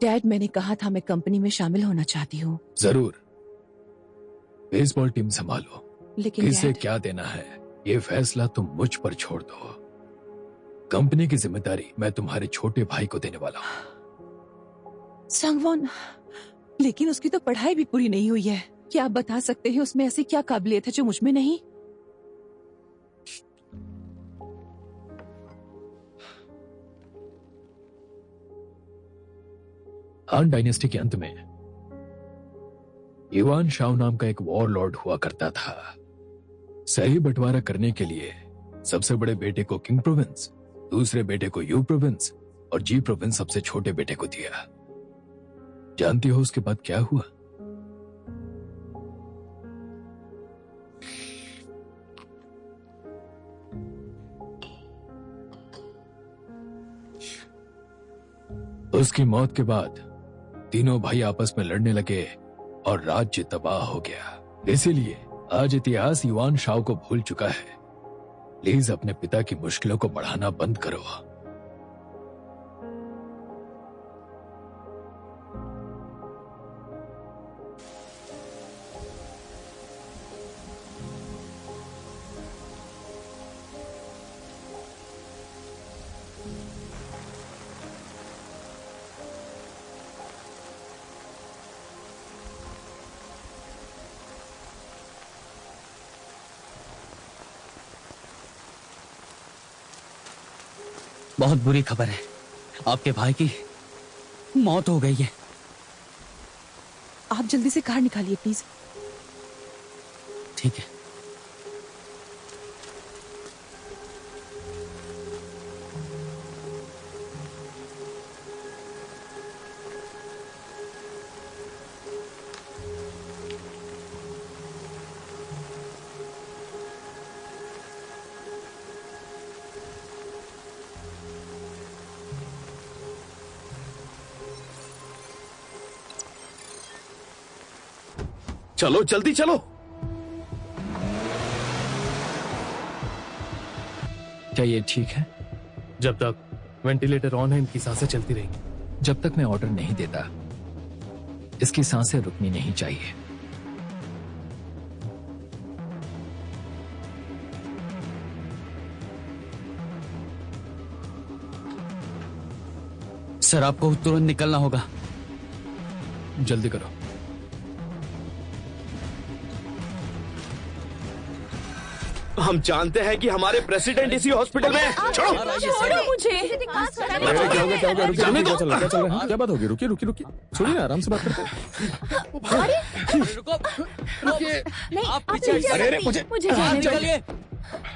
Dad, मैंने कहा था मैं कंपनी में शामिल होना चाहती हूँ। जरूर, बेसबॉल टीम संभालो, लेकिन किसे डैड, क्या देना है ये फैसला तुम मुझ पर छोड़ दो। कंपनी की जिम्मेदारी मैं तुम्हारे छोटे भाई को देने वाला हूँ। संगवॉन, लेकिन उसकी तो पढ़ाई भी पूरी नहीं हुई है। क्या आप बता सकते हैं उसमें ऐसी क्या काबिलियत है जो मुझ में नहीं? हान डायनेस्टी के अंत में युवान शाओ नाम का एक वॉरलॉर्ड हुआ करता था। सही बंटवारा करने के लिए सबसे बड़े बेटे को किंग प्रोविंस, दूसरे बेटे को यू प्रोविंस और जी प्रोविंस सबसे छोटे बेटे को दिया। जानती हो उसके बाद क्या हुआ? उसकी मौत के बाद तीनों भाई आपस में लड़ने लगे और राज्य तबाह हो गया। इसीलिए आज इतिहास युवान शाओ को भूल चुका है। प्लीज अपने पिता की मुश्किलों को बढ़ाना बंद करो। बहुत बुरी खबर है, आपके भाई की मौत हो गई है। आप जल्दी से कार निकालिए प्लीज। ठीक है। चलो जल्दी चलो। क्या ये ठीक है? जब तक वेंटिलेटर ऑन है इनकी सांसें चलती रहेंगी। जब तक मैं ऑर्डर नहीं देता इसकी सांसें रुकनी नहीं चाहिए। सर, आपको तुरंत निकलना होगा। जल्दी करो। हम जानते हैं कि हमारे प्रेसिडेंट इसी हॉस्पिटल में है। छोड़ो मुझे। क्या चल रहा है? क्या बात होगी? रुकिए, छोड़िए, आराम से बात करते हैं। रुकिए, आप पीछे अरे मुझे जाने दो।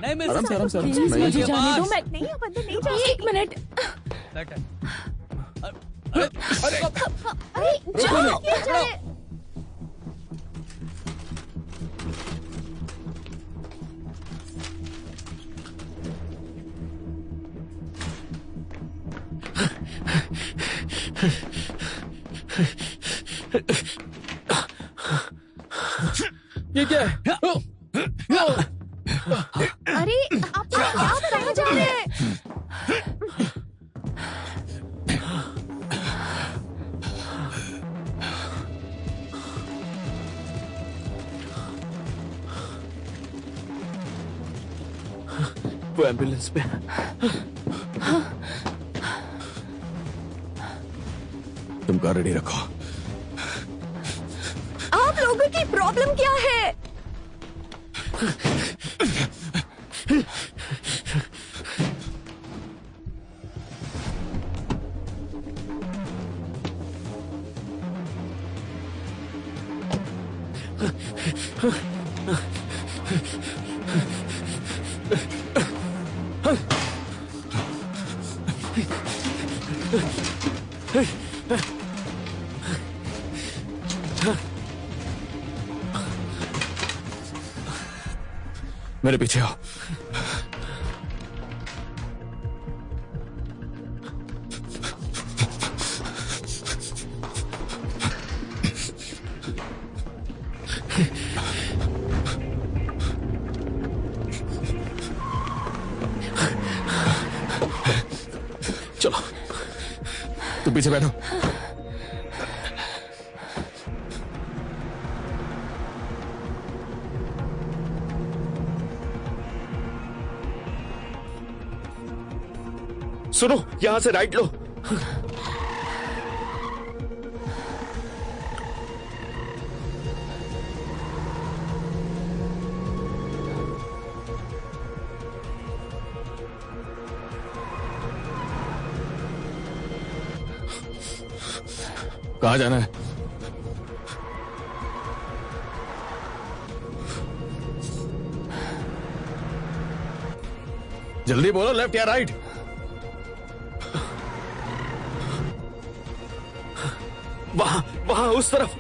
नहीं मिल सकता। आराम से मुझे जाने दो। मैं नहीं, अंदर नहीं जा। एक मिनट। अरे जाओ, क्या जाए? ये क्या है? अरे आप कहाँ जा रहे हैं? वो एम्बुलेंस पे। तुम कार रेडी रखो। आप लोगों की प्रॉब्लम क्या है? मेरे पीछे आओ। चलो, तुम पीछे बैठो। सुनो, यहां से राइट लो। कहाँ जाना है? जल्दी बोलो, लेफ्ट या राइट? वहां वहां उस तरफ।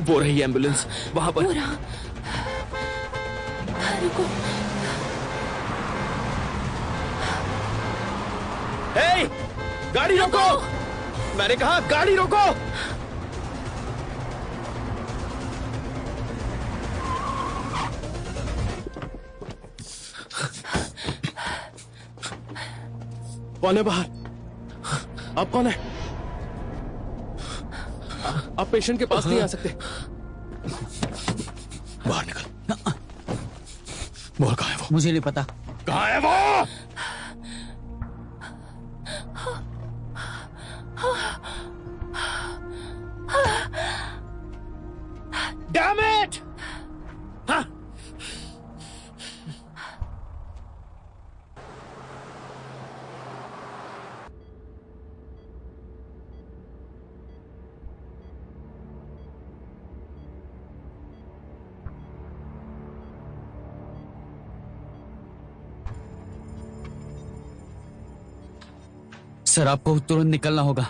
वो रही एम्बुलेंस वहां पर। रुको। हे, गाड़ी रोको! मैंने कहा गाड़ी रोको! कौन है बाहर? आप कौन है? आप पेशेंट के पास नहीं आ सकते। बाहर निकल। बोल, कहाँ है वो? मुझे नहीं पता। कहाँ है वो? Damn it! हाँ। सर, आपको तुरंत निकलना होगा।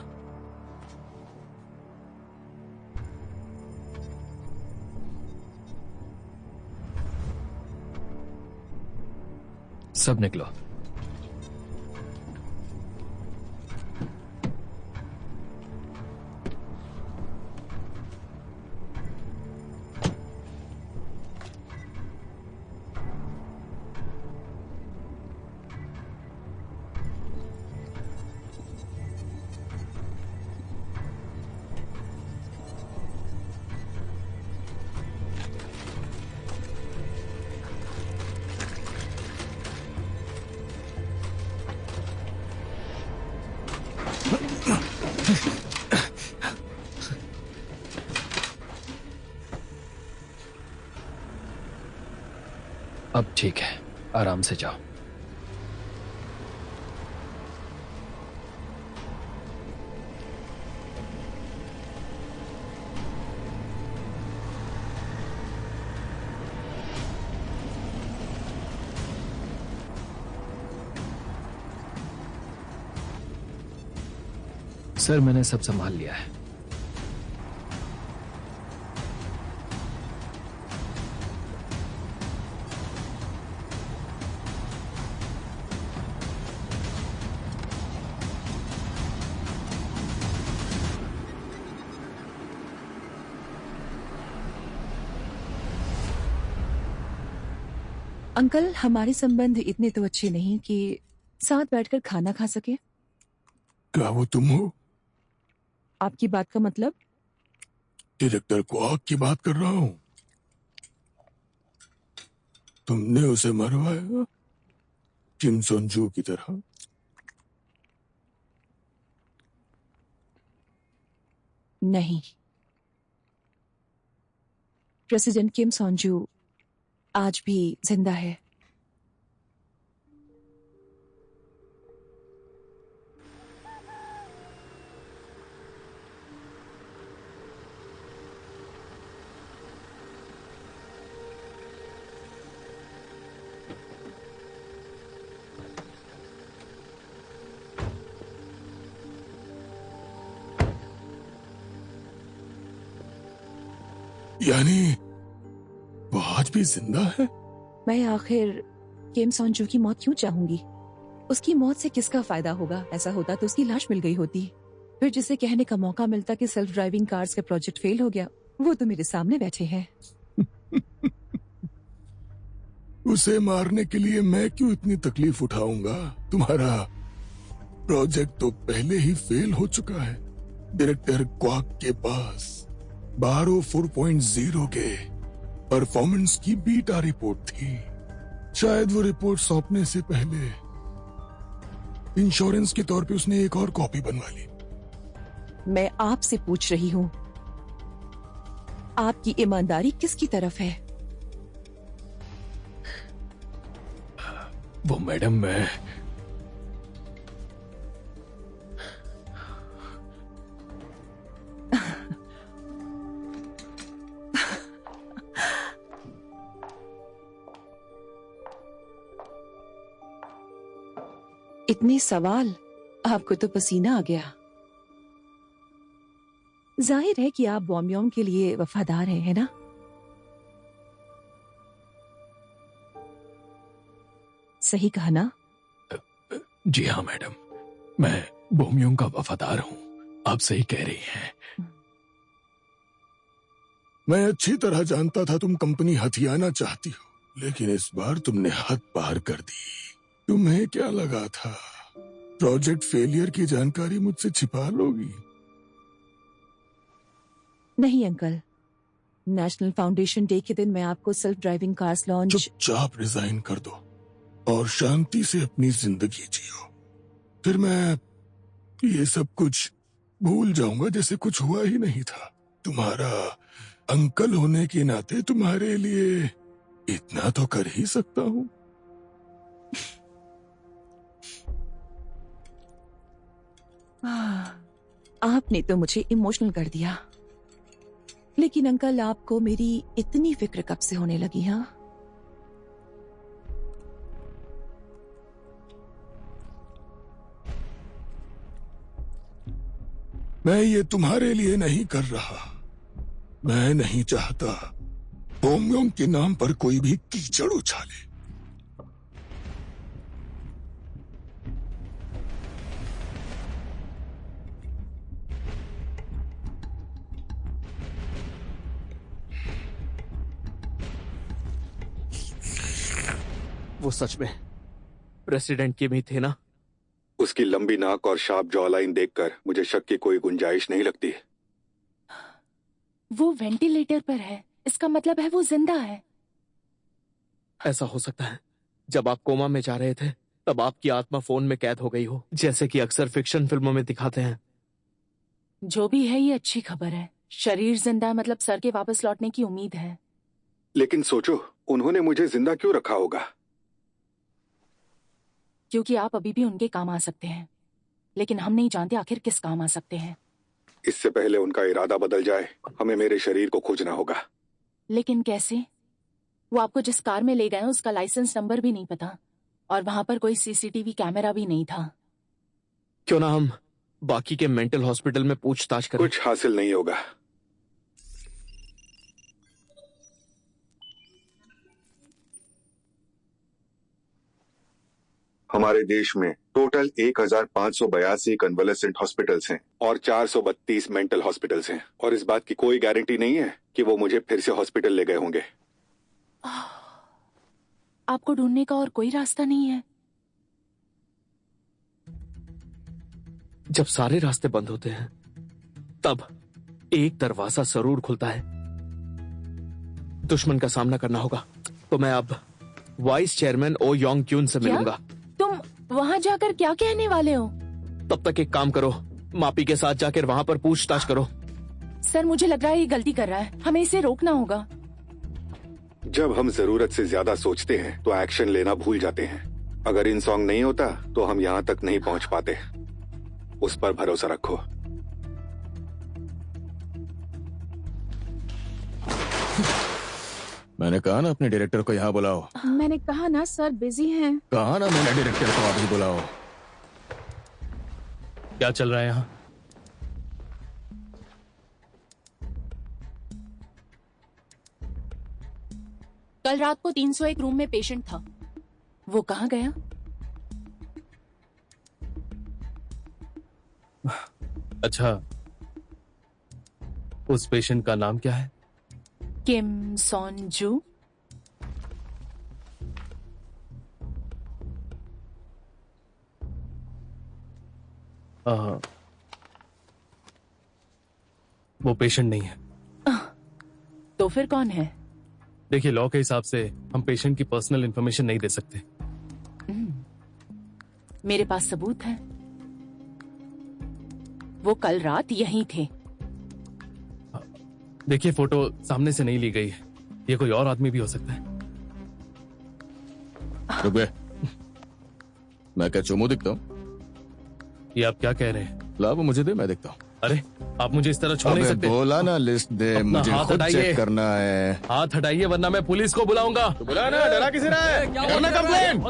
सब निकलो। अब ठीक है, आराम से जाओ। सर, मैंने सब संभाल लिया है। अंकल, हमारे संबंध इतने तो अच्छे नहीं कि साथ बैठकर खाना खा सके। क्या वो तुम हो? आपकी बात का मतलब? डायरेक्टर क्वार्क की बात कर रहा हूँ। तुमने उसे मरवाया किम सोंजू की तरह। नहीं, प्रेसिडेंट किम सोंजू आज भी जिंदा है। यानी वो आज भी जिंदा है? मैं आखिर किम सोंजू की मौत क्यों चाहूंगी? उसकी मौत से किसका फायदा होगा? ऐसा होता तो उसकी लाश मिल गई होती। फिर जिसे कहने का मौका मिलता कि सेल्फ ड्राइविंग कार्स का प्रोजेक्ट फेल हो गया, वो तो मेरे सामने बैठे हैं। उसे मारने के लिए मैं क्यों इतनी तकलीफ उठाऊंगा? तुम्हारा प्रोजेक्ट तो पहले ही फेल हो चुका है। डायरेक्टर क्वाक के पास बारो 4.0 के परफॉर्मेंस की बीटा रिपोर्ट थी। शायद वो रिपोर्ट सौंपने से पहले इंश्योरेंस के तौर पे उसने एक और कॉपी बनवा ली। मैं आपसे पूछ रही हूँ, आपकी ईमानदारी किसकी तरफ है? वो मैडम, मैं इतने सवाल, आपको तो पसीना आ गया। जाहिर है कि आप बॉम्योम के लिए वफादार हैं, है ना? सही कहा ना? जी हाँ मैडम, मैं बोमियों का वफादार हूँ। आप सही कह रही हैं। मैं अच्छी तरह जानता था तुम कंपनी हथियाना चाहती हो, लेकिन इस बार तुमने हद पार कर दी। तुम्हें क्या लगा था प्रोजेक्ट फेलियर की जानकारी मुझसे छिपा लोगी? नहीं अंकल, नेशनल फाउंडेशन डे के दिन मैं आपको सेल्फ ड्राइविंग कार्स लॉन्च। चुपचाप रिजाइन कर दो और शांति से अपनी जिंदगी जियो। फिर मैं ये सब कुछ भूल जाऊंगा जैसे कुछ हुआ ही नहीं था। तुम्हारा अंकल होने के नाते तुम्हारे लिए इतना तो कर ही सकता हूँ। आपने तो मुझे इमोशनल कर दिया। लेकिन अंकल, आपको मेरी इतनी फिक्र कब से होने लगी? हाँ, मैं ये तुम्हारे लिए नहीं कर रहा। मैं नहीं चाहता बोम्योंग के नाम पर कोई भी कीचड़ उछाले। वो सच में प्रेसिडेंट की भी थे ना? उसकी लंबी नाक और शार्प जॉ लाइन देखकर मुझे शक की कोई गुंजाइश नहीं लगती। वो वेंटिलेटर पर है, इसका मतलब है वो जिंदा है। ऐसा हो सकता है जब आप कोमा में जा रहे थे तब आपकी आत्मा फोन में कैद हो गई हो, जैसे कि अक्सर फिक्शन फिल्मों में दिखाते हैं। जो भी है, ये अच्छी खबर है। शरीर जिंदा है, मतलब सर के वापस लौटने की उम्मीद है। लेकिन सोचो, उन्होंने मुझे जिंदा क्यों रखा होगा? क्योंकि आप अभी भी उनके काम आ सकते हैं, लेकिन हम नहीं जानते आखिर किस काम आ सकते हैं। इससे पहले उनका इरादा बदल जाए, हमें मेरे शरीर को खोजना होगा। लेकिन कैसे? वो आपको जिस कार में ले गए हैं उसका लाइसेंस नंबर भी नहीं पता, और वहां पर कोई सीसीटीवी कैमरा भी नहीं था। क्यों ना हम बाकी के मेंटल हॉस्पिटल में पूछताछ करें? कुछ हासिल नहीं होगा। हमारे देश में टोटल 1582 कन्वलेसेंट हॉस्पिटल्स हैं और 432 मेंटल हॉस्पिटल्स हैं, और इस बात की कोई गारंटी नहीं है कि वो मुझे फिर से हॉस्पिटल ले गए होंगे। आपको ढूंढने का और कोई रास्ता नहीं है? जब सारे रास्ते बंद होते हैं तब एक दरवाजा जरूर खुलता है। दुश्मन का सामना करना होगा, तो मैं अब वाइस चेयरमैन ओ योंग क्यून से मिलूंगा। तुम वहां जाकर क्या कहने वाले हो? तब तक एक काम करो, मापी के साथ जाकर वहां पर पूछताछ करो। सर, मुझे लग रहा है ये गलती कर रहा है, हमें इसे रोकना होगा। जब हम जरूरत से ज्यादा सोचते हैं तो एक्शन लेना भूल जाते हैं। अगर इन सॉन्ग नहीं होता तो हम यहाँ तक नहीं पहुँच पाते। उस पर भरोसा रखो। मैंने कहा ना अपने डायरेक्टर को यहाँ बुलाओ। मैंने कहा ना सर बिजी हैं। कहा ना मैंने डायरेक्टर को अभी बुलाओ। क्या चल रहा है यहाँ? कल रात को 301 रूम में पेशेंट था, वो कहाँ गया? अच्छा, उस पेशेंट का नाम क्या है? किम सॉन जू। वो पेशेंट नहीं है। तो फिर कौन है? देखिए, लॉ के हिसाब से हम पेशेंट की पर्सनल इंफॉर्मेशन नहीं दे सकते। मेरे पास सबूत है। वो कल रात यहीं थे। देखिए, फोटो सामने से नहीं ली गई है, ये कोई और आदमी भी हो सकता है। रुक बे। मैं क्या चोमू दिखता हूँ? ये आप क्या कह रहे हैं? ला वो मुझे दे, मैं देखता हूँ। अरे, आप मुझे इस तरह छोड़ नहीं सकते। बोला ना लिस्ट दे, अपना मुझे हाथ खुद हटाइए। चेक करना है। हाथ हटाइए वरना मैं पुलिस को बुलाऊंगा। तो बुला ना, डरा किसी रहा है? करना कंप्लेन।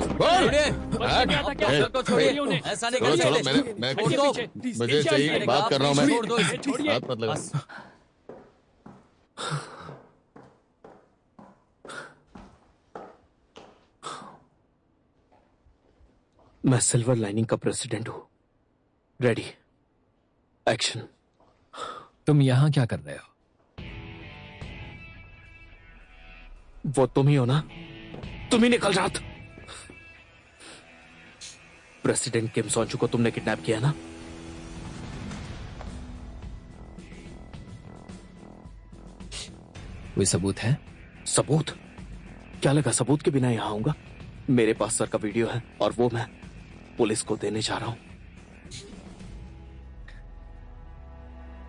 ऐसा नहीं छोड़ो, कर छोड़ो, सकते। मुझे चाहिए, बात कर रहा हूँ मैं। छोड़ दो इसे, छोड़िए। हाथ मत लगा। मैं सिल्वर लाइनिंग का प्रेसिडेंट हूं। Ready, action. तुम यहाँ क्या कर रहे हो? वो तुम ही हो ना? तुम ही ने कल रात प्रेसिडेंट किम सॉन्चू को तुमने किडनैप किया ना? कोई सबूत है? सबूत? क्या लगा सबूत के बिना यहां आऊंगा? मेरे पास सर का वीडियो है और वो मैं पुलिस को देने जा रहा हूं।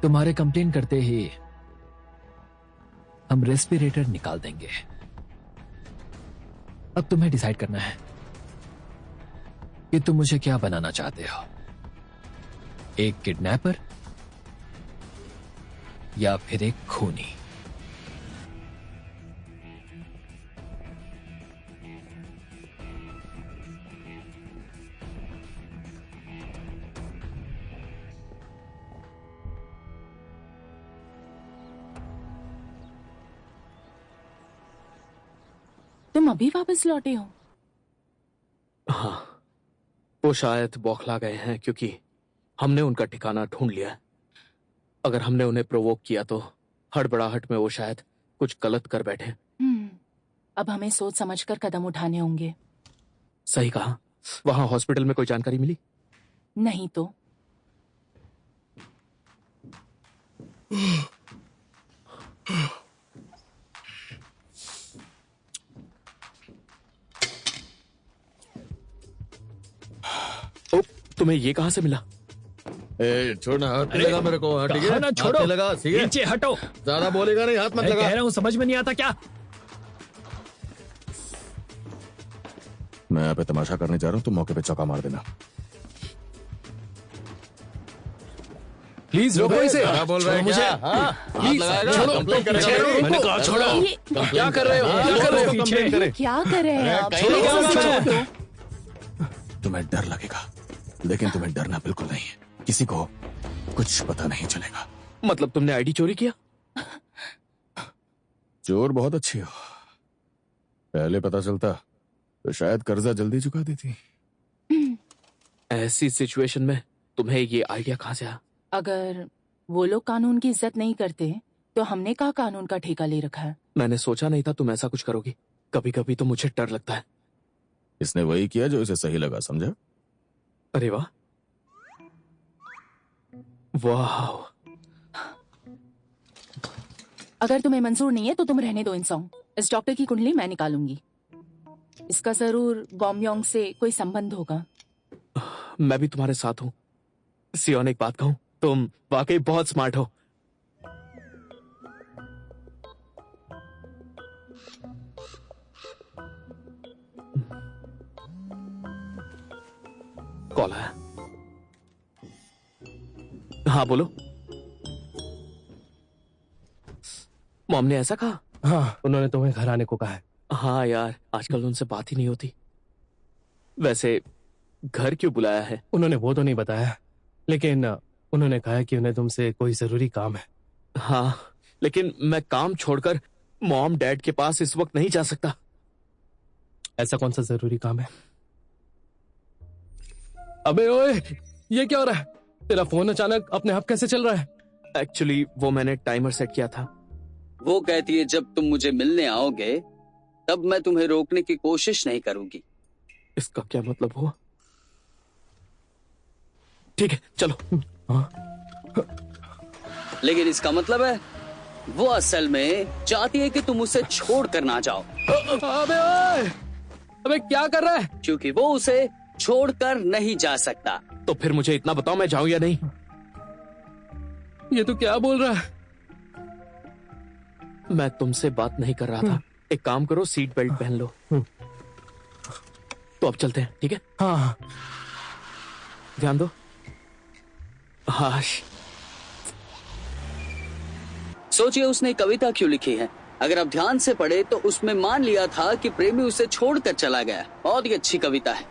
तुम्हारे कंप्लेन करते ही हम रेस्पिरेटर निकाल देंगे। अब तुम्हें डिसाइड करना है कि तुम मुझे क्या बनाना चाहते हो, एक किडनैपर या फिर एक खूनी। तुम अभी वापस लौटे हो? हाँ, वो शायद बौखला गए हैं क्योंकि हमने उनका ठिकाना ढूंढ लिया है। अगर हमने उन्हें प्रोवोक किया तो हड़बड़ाहट में वो शायद कुछ गलत कर बैठे। अब हमें सोच समझकर कदम उठाने होंगे। सही कहा। वहां हॉस्पिटल में कोई जानकारी मिली? नहीं तो ओ, तुम्हें ये कहां से मिला? छोड़ना, हाथ नहीं लगा मेरे को। हाँ, ठीक है ना, हाथ छोड़ो। नहीं लगा, ठीक है? नीचे हटो। ज्यादा बोलेगा नहीं, हाथ मत मैं लगा। कह रहा हूं, समझ में नहीं आता क्या? मैं यहाँ पे तमाशा करने जा रहा हूँ, तुम मौके पे चौका मार देना। प्लीज रोको इसे। क्या बोल रहे हैं? मुझे क्या? हाँ, हाथ प्लीज लगाएगा, छोड़ो। कंप्लेन करेगा। मैंने कहा छोड़ो। क्या कर रहे हो? क्या कर रहे हो? कंप्लेन करें। क्या कर रहे हैं आप? छोड़ो, क्या प्लीज होगा? छोड़ दो। तुम्हें डर लगेगा, लेकिन तुम्हें डरना बिल्कुल नहीं है। किसी को कुछ पता नहीं चलेगा। मतलब तुमने आईडी चोरी किया? चोर बहुत अच्छी हो, पहले पता चलता तो शायद कर्जा जल्दी चुका देती। ऐसी सिचुएशन में तुम्हें ये आइडिया कहां से आया? अगर वो लोग कानून की इज्जत नहीं करते तो हमने कहा कानून का ठेका ले रखा है। मैंने सोचा नहीं था तुम ऐसा कुछ करोगी। कभी कभी तो मुझे डर लगता है। इसने वही किया जो इसे सही लगा, समझा? अरे वाह, वाह। अगर तुम्हें मंजूर नहीं है तो तुम रहने दो इन सॉन्ग। इस डॉक्टर की कुंडली मैं निकालूंगी। इसका जरूर गॉमयोंग से कोई संबंध होगा। मैं भी तुम्हारे साथ हूं। सियोन, एक बात कहूं, तुम वाकई बहुत स्मार्ट हो। कॉल आया। हाँ बोलो। मॉम ने ऐसा कहा? हाँ, उन्होंने तुम्हें घर आने को कहा है। हाँ यार, आजकल उनसे बात ही नहीं होती। वैसे घर क्यों बुलाया है? उन्होंने वो तो नहीं बताया, लेकिन उन्होंने कहा कि उन्हें तुमसे कोई जरूरी काम है। हाँ, लेकिन मैं काम छोड़कर मॉम डैड के पास इस वक्त नहीं जा सकता। ऐसा कौन सा जरूरी काम है? अबे ओए, ये क्या हो रहा है? तेरा फोन अचानक अपने आप कैसे चल रहा है? एक्चुअली वो मैंने टाइमर सेट किया था। वो कहती है जब तुम मुझे मिलने आओगे तब मैं तुम्हें रोकने की कोशिश नहीं करूंगी। इसका क्या मतलब हुआ? ठीक है चलो। लेकिन इसका मतलब है वो असल में चाहती है कि तुम उसे छोड़ कर ना जाओ। अबे ओए! अबे क्या कर रहा है? क्योंकि वो उसे छोड़कर नहीं जा सकता। तो फिर मुझे इतना बताओ मैं जाऊं या नहीं? ये तो क्या बोल रहा है? मैं तुमसे बात नहीं कर रहा था। एक काम करो, सीट बेल्ट पहन लो। तो अब चलते हैं, ठीक है? हाँ। ध्यान दो। हाश। सोचिए उसने कविता क्यों लिखी है। अगर आप ध्यान से पढ़े तो उसमें मान लिया था कि प्रेमी उसे छोड़कर चला गया। बहुत ही अच्छी कविता है।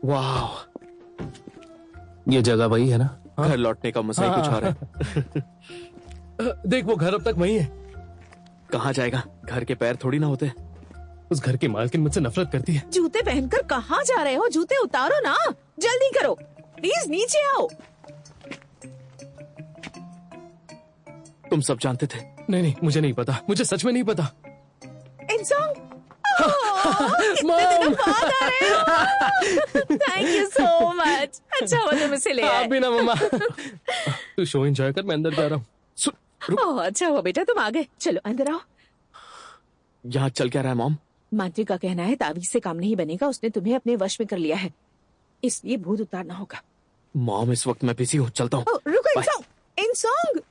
वाह, ये जगह वही है ना? घर लौटने का मजा ही कुछ और है। देख वो घर अब तक वही है। कहाँ जाएगा? घर के पैर थोड़ी ना होते। उस घर की मालकिन मुझसे नफरत करती है। जूते पहनकर कहाँ जा रहे हो? जूते उतारो ना, जल्दी करो प्लीज, नीचे आओ। तुम सब जानते थे? नहीं नहीं, मुझे नहीं पता, मुझे सच में नहीं पता। इंसान कितने दिनों बाद आ रहे हो। Thank you so much. अच्छा हुआ तुम इसे ले आए। आप भी ना मम्मा। तू शो एंजॉय कर, मैं अंदर जा रहा हूँ। ओह अच्छा हुआ बेटा तुम आ गए। चलो अंदर आओ। यहाँ चल क्या रहा है मॉम? मांत्रिक का कहना है तावीज से काम नहीं बनेगा, उसने तुम्हें अपने वश में कर लिया है, इसलिए भूत उतारना होगा। मॉम इस वक्त मैं बिजी हूँ, चलता हूँ। रुको इंसॉन्ग।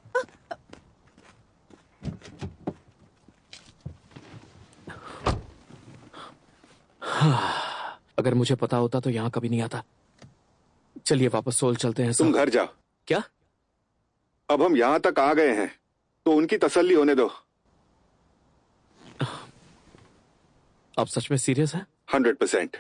अगर मुझे पता होता तो यहाँ कभी नहीं आता। चलिए वापस सोल चलते हैं। तुम घर जाओ। क्या? अब हम यहाँ तक आ गए हैं तो उनकी तसल्ली होने दो। आप सच में सीरियस हैं? 100%।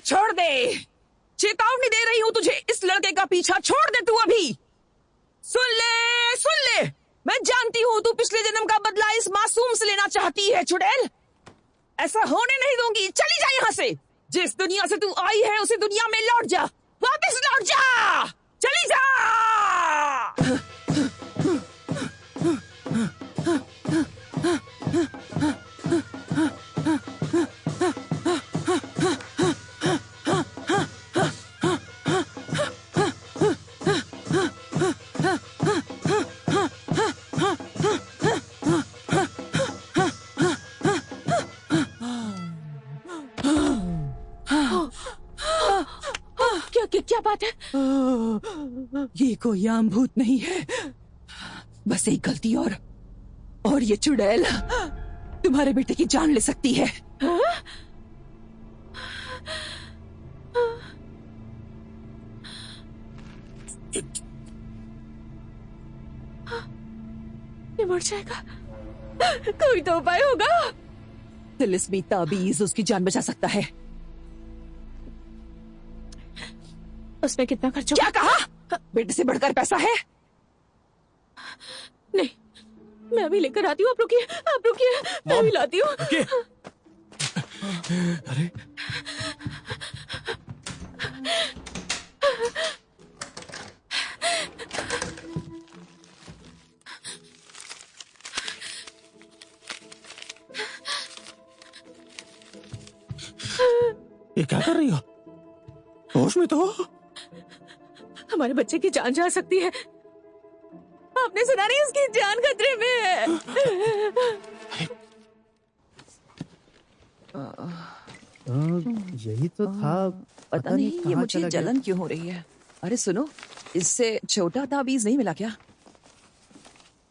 छोड़ दे, चेतावनी दे रही हूँ तुझे, इस लड़के का पीछा छोड़ दे तू अभी। सुन ले, मैं जानती हूँ तू पिछले जन्म का बदला इस मासूम से लेना चाहती है चुड़ैल। ऐसा होने नहीं दूंगी, चली जा यहाँ से। जिस दुनिया से तू आई है उसी दुनिया में लौट जा, वापस लौट जा, चली जा। क्या बात है? ये कोई आम भूत नहीं है, बस एक गलती और ये चुड़ैल तुम्हारे बेटे की जान ले सकती है। ये मर जाएगा, कोई तो उपाय होगा। तिलिस्मी ताबीज उसकी जान बचा सकता है। उसमें कितना खर्च होगा? क्या कहा? बेटे से बढ़कर पैसा है? नहीं, मैं अभी लेकर आती हूँ। आप रुकिए, मैं अभी लाती हूँ। अरे ये क्या कर रही हो? होश में तो हो? हमारे बच्चे की जान जा सकती है। आपने सुना नहीं, उसकी जान खतरे में है। यही तो था। पता नहीं ये कहाँ मुझे चला गया। जलन क्यों हो रही है। अरे सुनो, इससे छोटा ताबीज नहीं मिला क्या?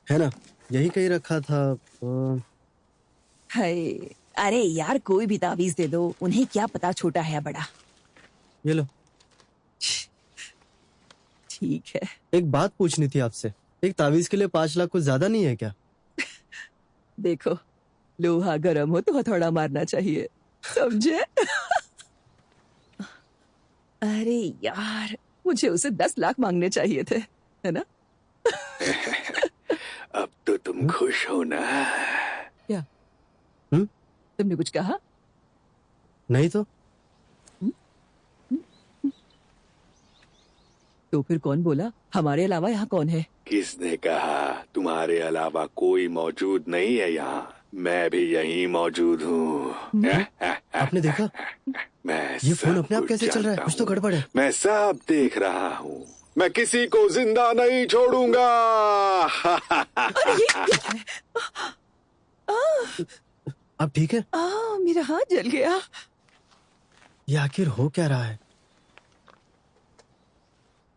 है ना, यही कहीं रखा था। हाय, अरे यार कोई भी ताबीज दे दो, उन्हें क्या पता छोटा है या बड़ा। ये लो। ठीक है। एक बात पूछनी थी आपसे, एक तावीज के लिए 5 लाख कुछ ज्यादा नहीं है क्या? देखो, लोहा गर्म हो तो हथौड़ा मारना चाहिए, समझे? अरे यार, मुझे उसे 10 लाख मांगने चाहिए थे, है ना? अब तो तुम खुश हो ना? क्या? तुमने कुछ कहा? नहीं तो। तो फिर कौन बोला? हमारे अलावा यहाँ कौन है? किसने कहा तुम्हारे अलावा कोई मौजूद नहीं है यहाँ? मैं भी यहीं मौजूद हूँ। आपने देखा? मैं ये फोन सब अपने आप कुछ कैसे चल रहा है? जानता कुछ तो हूँ। गड़बड़ है। मैं सब देख रहा हूँ। मैं किसी को जिंदा नहीं छोड़ूंगा। आप ठीक है? मेरा हाथ जल गया। ये आखिर हो क्या रहा है?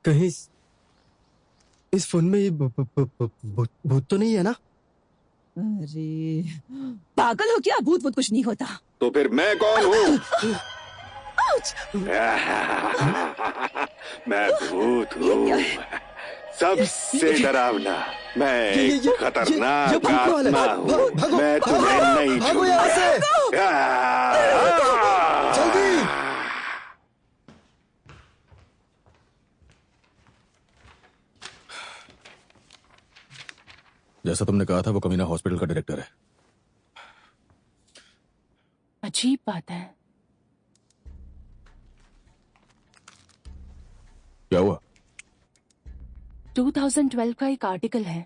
कहीं इस फोन में ये भूत तो नहीं है ना? अरे पागल हो क्या? भूत भूत कुछ नहीं होता। तो फिर मैं कौन हूँ? मैं भूत हूँ, सबसे डरावना। मैं एक खतरनाक आत्मा हूँ। मैं तुम्हें नहीं भागो यहाँ से! जल्दी! जैसा तुमने कहा था, वो कमीना हॉस्पिटल का डायरेक्टर है। अजीब बात है। क्या हुआ? 2012 का एक आर्टिकल है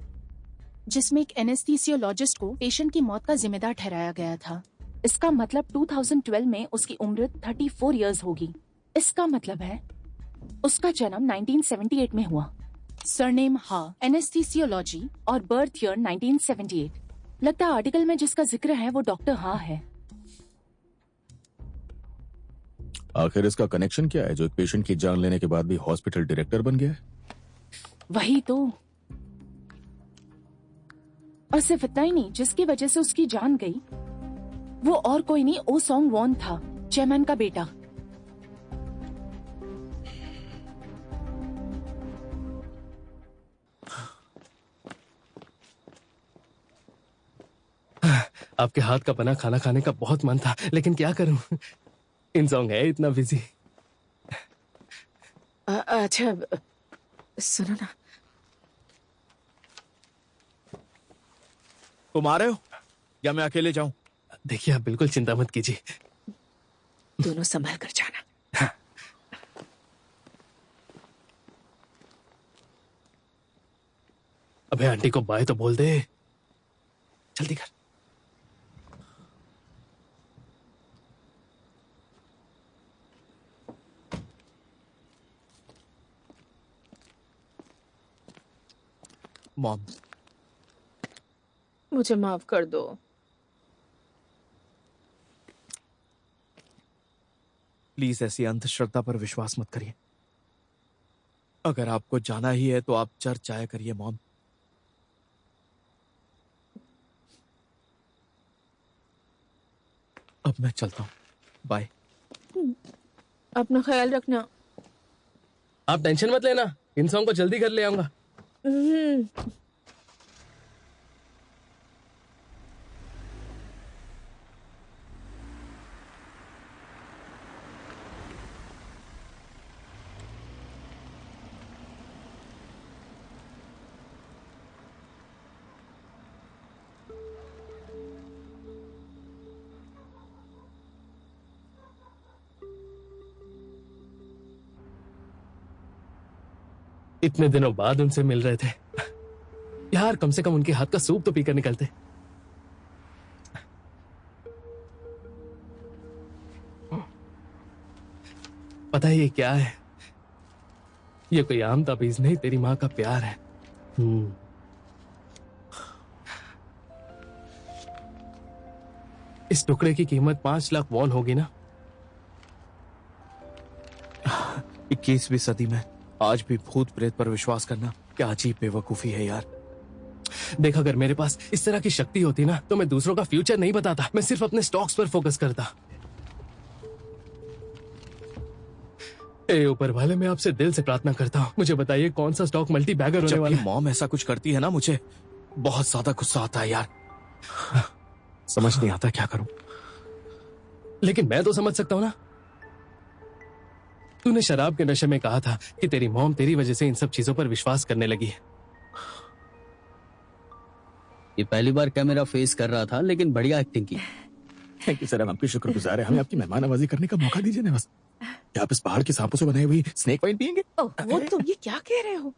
जिसमें एक एनेस्थीसियोलॉजिस्ट को पेशेंट की मौत का जिम्मेदार ठहराया गया था। इसका मतलब 2012 में उसकी उम्र 34 इयर्स होगी। इसका मतलब है उसका जन्म 1978 में हुआ। सरनेम हा, एनेस्थीसियोलॉजी और बर्थ ईयर 1978। लगता है आर्टिकल में जिसका जिक्र है वो डॉक्टर हा है। आखिर इसका कनेक्शन क्या है जो एक पेशेंट की जान लेने के बाद भी हॉस्पिटल डायरेक्टर बन गया है? वही तो। और सिर्फ इतना ही नहीं, जिसकी वजह से उसकी जान गई वो और कोई नहीं, ओ सॉन्ग वॉन था, चेयरमैन का बेटा। आपके हाथ का बना खाना खाने का बहुत मन था, लेकिन क्या करूं, इंसॉन्ग है इतना बिजी। अच्छा सुनो ना, तुम आ रहे हो या मैं अकेले जाऊं? देखिए, आप बिल्कुल चिंता मत कीजिए। दोनों संभल कर जाना। अबे आंटी को बाय तो बोल दे, जल्दी कर। मॉम, मुझे माफ कर दो। प्लीज ऐसी अंधश्रद्धा पर विश्वास मत करिए। अगर आपको जाना ही है तो आप चर्च जाया करिए मॉम। अब मैं चलता हूँ, बाय। अपना ख्याल रखना। आप टेंशन मत लेना, इंसान को जल्दी घर ले आऊंगा। इतने दिनों बाद उनसे मिल रहे थे यार, कम से कम उनके हाथ का सूप तो पीकर निकलते। पता है ये क्या है? ये कोई आम ताबीज नहीं, तेरी माँ का प्यार है। इस टुकड़े की कीमत 5 लाख वॉन होगी ना? 21वीं सदी में आज भी भूत प्रेत पर विश्वास करना क्या अजीब बेवकूफी है यार। देख, अगर मेरे पास इस तरह की शक्ति होती ना तो मैं दूसरों का फ्यूचर नहीं बताता, मैं सिर्फ अपने स्टॉक्स पर फोकस करता। ए ऊपर वाले, मैं आपसे दिल से प्रार्थना करता हूँ, मुझे बताइए कौन सा स्टॉक मल्टी बैगर होने जब वाला भी है? मॉम ऐसा कुछ करती है ना, मुझे बहुत ज्यादा गुस्सा आता है यार। समझ नहीं आता क्या करूं। लेकिन मैं तो समझ सकता हूं ना। तूने शराब के नशे में कहा था कि तेरी मॉम तेरी वजह से इन सब चीजों पर विश्वास करने लगी है। ये पहली बार कैमरा फेस कर रहा था, लेकिन बढ़िया एक्टिंग की। थैंक यू सर, हम आपके शुक्रगुजार हैं। हमें आपकी मेहमान नवाजी करने का मौका दीजिए ना बस। क्या आप इस पहाड़ के सांपों से बनाई हुई स्नेक वाइन पियेंगे? वो तुम ये क्या कह रहे हो?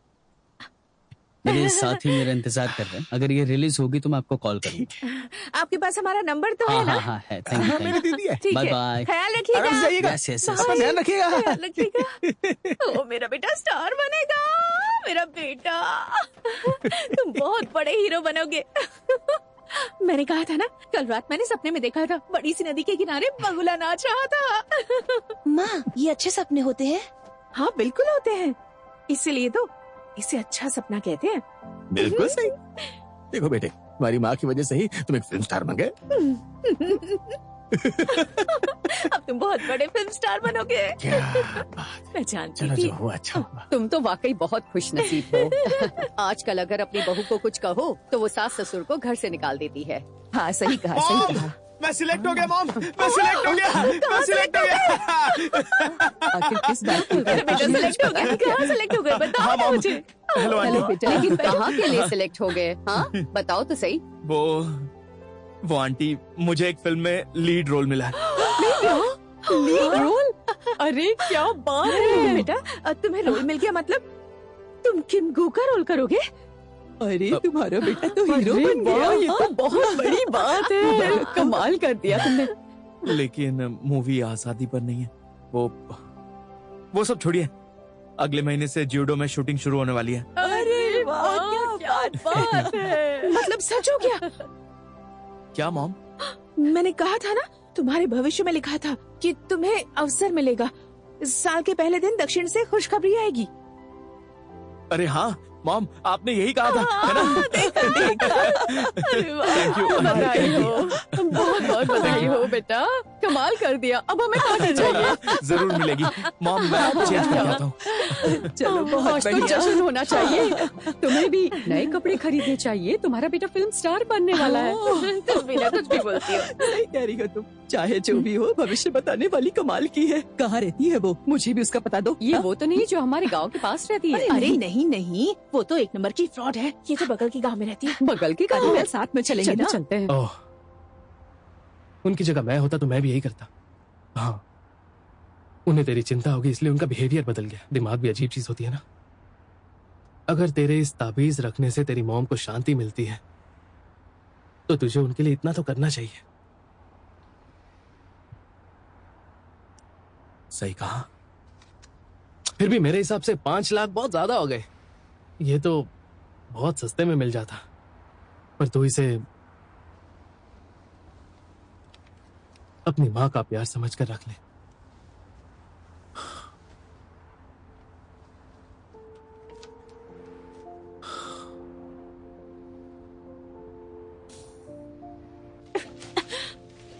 मेरे साथी मेरा इंतजार कर रहे हैं। अगर ये रिलीज होगी तो मैं आपको कॉल करूंगा। आपके पास हमारा नंबर तो है हाँ ना? हाँ हाँ है। थैंक यू मैंने दे दिया है। ठीक बाय है, बाय। ख्याल रखिएगा। आराम से जाइएगा। यस यस अपना ध्यान रखिएगा। ख्याल रखिएगा। ओ मेरा बेटा स्टार बनेगा, मेरा बेटा। तुम बहुत बड़े हीरो बनोगे। मैंने कहा था ना, कल रात मैंने सपने में देखा था, बड़ी सी नदी के किनारे बगुला नाच रहा था। माँ, ये अच्छे सपने होते हैं? हाँ बिल्कुल होते हैं, इसीलिए तो इसे अच्छा सपना कहते हैं। बिल्कुल सही। देखो बेटे, तुम्हारी माँ की वजह से ही तुम एक फिल्म स्टार बन गए। अब तुम बहुत बड़े फिल्म स्टार बनोगे। क्या बात। मैं जानती चलो थी। जो हुआ अच्छा हुआ। तुम तो वाकई बहुत खुश नसीब हो। आजकल अगर अपनी बहू को कुछ कहो तो वो सास ससुर को घर से निकाल देती है। हाँ सही कहा, सही कहा। मैं सिलेक्ट हो गया मॉम, मैं सिलेक्ट हो गया, मैं सिलेक्ट हो गया। आखिर किस बात की? मेरा बेटा सिलेक्ट हो गया। कहाँ सिलेक्ट हो गए बताओ हाँ, ना मॉम। मुझे। Hello aunty. बेटा, लेकिन कहाँ के लिए सिलेक्ट हो गए? हाँ बताओ तो सही। वो आंटी, मुझे एक फिल्म में लीड रोल मिला है। Lead role? अरे क्या बात है बेटा, अब तुम्हें रोल मिल गया, मतलब तुम किम गू का रोल करोगे? अरे तुम्हारा बेटा तो हीरो अरे बन गया। वाह, ये तो बहुत बड़ी बात है। कमाल कर दिया तुमने। लेकिन मूवी आजादी पर नहीं है। वो सब छोड़िए, अगले महीने से जूडो में शूटिंग शुरू होने वाली है। अरे वाह, क्या बात है। मतलब सच हो गया? क्या मॉम? मैंने कहा था ना, तुम्हारे भविष्य में लिखा था कि तुम्हें अवसर मिलेगा। साल के पहले दिन दक्षिण से खुशखबरी आएगी। अरे हाँ मॉम, आपने यही कहा था, है ना? अरे वाह, Thank you, बधाई thank you. हो। बहुत बहुत बधाई हो बेटा, कमाल कर दिया। अब हमें पार्टी चाहिए। जरूर मिलेगी मॉम, मैं चेंज करके आता हूँ। चलो बहुत आज तो बढ़िया। जश्न होना चाहिए। तुम्हें भी नए कपड़े खरीदने चाहिए, तुम्हारा बेटा फिल्म स्टार बनने वाला है। तुम बिना कुछ भी बोलती हो। सही कह रही हो तुम। चाहे जो भी हो, भविष्य बताने वाली कमाल की है। कहाँ रहती है वो? मुझे भी उसका पता दो। ये वो तो नहीं जो हमारे गांव के पास रहती है? अरे नहीं नहीं, वो तो एक नंबर की फ्रॉड है। ये तो बगल के गांव में रहती है। बगल के गांव अरे में। कल साथ में चलेंगे चलो ना? चलते हैं। ओह, उनकी जगह मैं होता तो मैं भी यही करता। हाँ, उन्हें तेरी चिंता होगी इसलिए उनका बिहेवियर बदल गया। दिमाग भी अजीब चीज होती है ना। अगर तेरे इस ताबीज रखने से तेरी मॉम को शांति मिलती है तो तुझे उनके लिए इतना तो करना चाहिए। सही कहा। फिर भी मेरे हिसाब से 5 लाख बहुत ज्यादा हो गए। ये तो बहुत सस्ते में मिल जाता, पर तू इसे अपनी माँ का प्यार समझकर रख ले।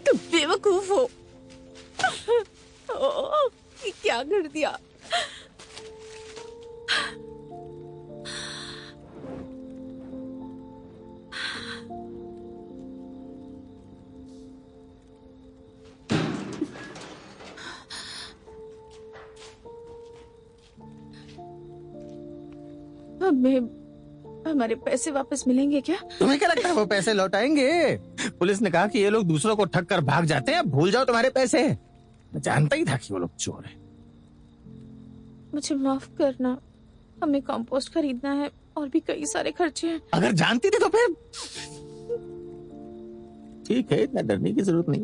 तुम बेवकूफ हो। ओह, ये क्या कर दिया? हमें हमारे पैसे वापस मिलेंगे क्या? तुम्हें क्या लगता है वो पैसे लौटाएंगे? पुलिस ने कहा कि ये लोग दूसरों को ठग कर भाग जाते हैं, भूल जाओ तुम्हारे पैसे। मैं जानता ही था कि वो लोग चोर हैं। मुझे माफ करना, हमें कंपोस्ट खरीदना है और भी कई सारे खर्चे हैं। अगर जानती थी तो फिर ठीक है, इतना डरने की जरूरत नहीं।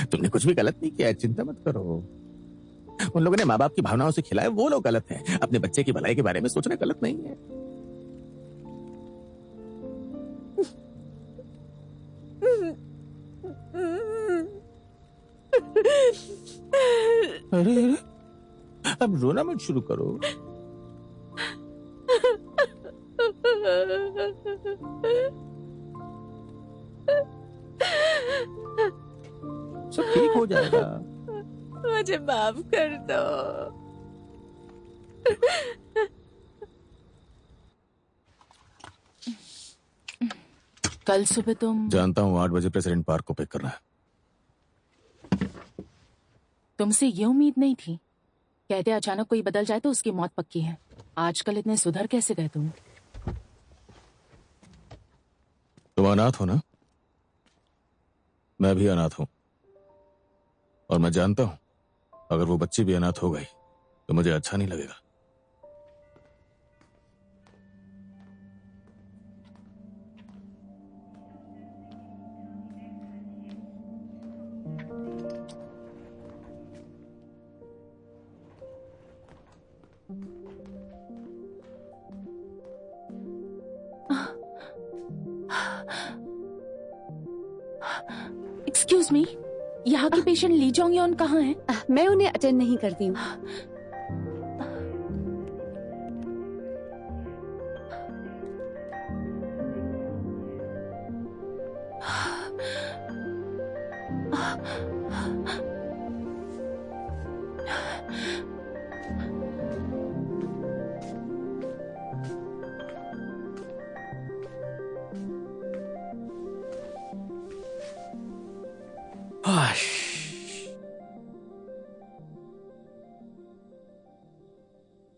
तुमने कुछ भी गलत नहीं किया, चिंता मत करो। उन लोगों ने माँ बाप की भावनाओं से खिलाया, वो लोग गलत हैं। अपने बच्चे की भलाई के बारे में सोचना गलत नहीं है। अरे अरे, अब रोना मत शुरू करो। सब ठीक हो जाएगा। मुझे माफ कर दो। कल सुबह तुम जानता हूँ 8 बजे प्रेसिडेंट पार्क को पिक करना है। तुमसे ये उम्मीद नहीं थी। कहते अचानक कोई बदल जाए तो उसकी मौत पक्की है। आजकल इतने सुधर कैसे गए तुम? तुम अनाथ हो ना? मैं भी अनाथ हूं और मैं जानता हूं अगर वो बच्ची भी अनाथ हो गई तो मुझे अच्छा नहीं लगेगा। एक्सक्यूज मी, यहाँ की पेशेंट ली जोंग योन कहाँ है? मैं उन्हें अटेंड नहीं करती हूँ।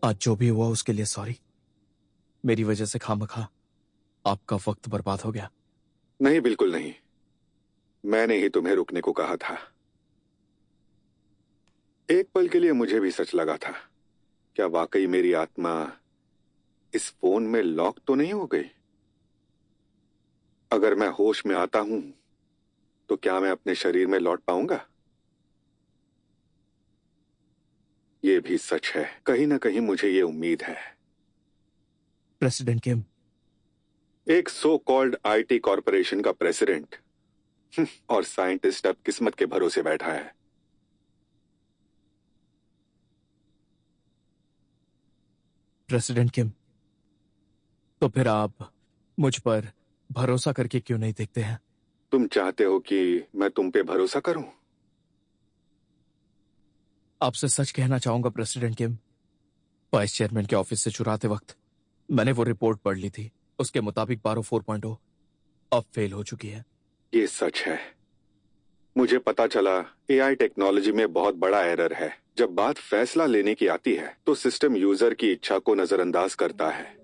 आज जो भी हुआ उसके लिए सॉरी। मेरी वजह से खामखा आपका वक्त बर्बाद हो गया। नहीं, बिल्कुल नहीं। मैंने ही तुम्हें रुकने को कहा था। एक पल के लिए मुझे भी सच लगा था, क्या वाकई मेरी आत्मा इस फोन में लॉक तो नहीं हो गई? अगर मैं होश में आता हूं तो क्या मैं अपने शरीर में लौट पाऊंगा? ये भी सच है। कहीं ना कहीं मुझे ये उम्मीद है। प्रेसिडेंट किम, एक सो कॉल्ड आईटी कॉरपोरेशन का प्रेसिडेंट और साइंटिस्ट अब किस्मत के भरोसे बैठा है। प्रेसिडेंट किम, तो फिर आप मुझ पर भरोसा करके क्यों नहीं देखते हैं? तुम चाहते हो कि मैं तुम पे भरोसा करूं? आपसे सच कहना चाहूंगा प्रेसिडेंट किम, वाइस चेयरमैन के ऑफिस से चुराते वक्त मैंने वो रिपोर्ट पढ़ ली थी। उसके मुताबिक बारो 4.0 अब फेल हो चुकी है। ये सच है। मुझे पता चला एआई टेक्नोलॉजी में बहुत बड़ा एरर है। जब बात फैसला लेने की आती है तो सिस्टम यूजर की इच्छा को नजरअंदाज करता है।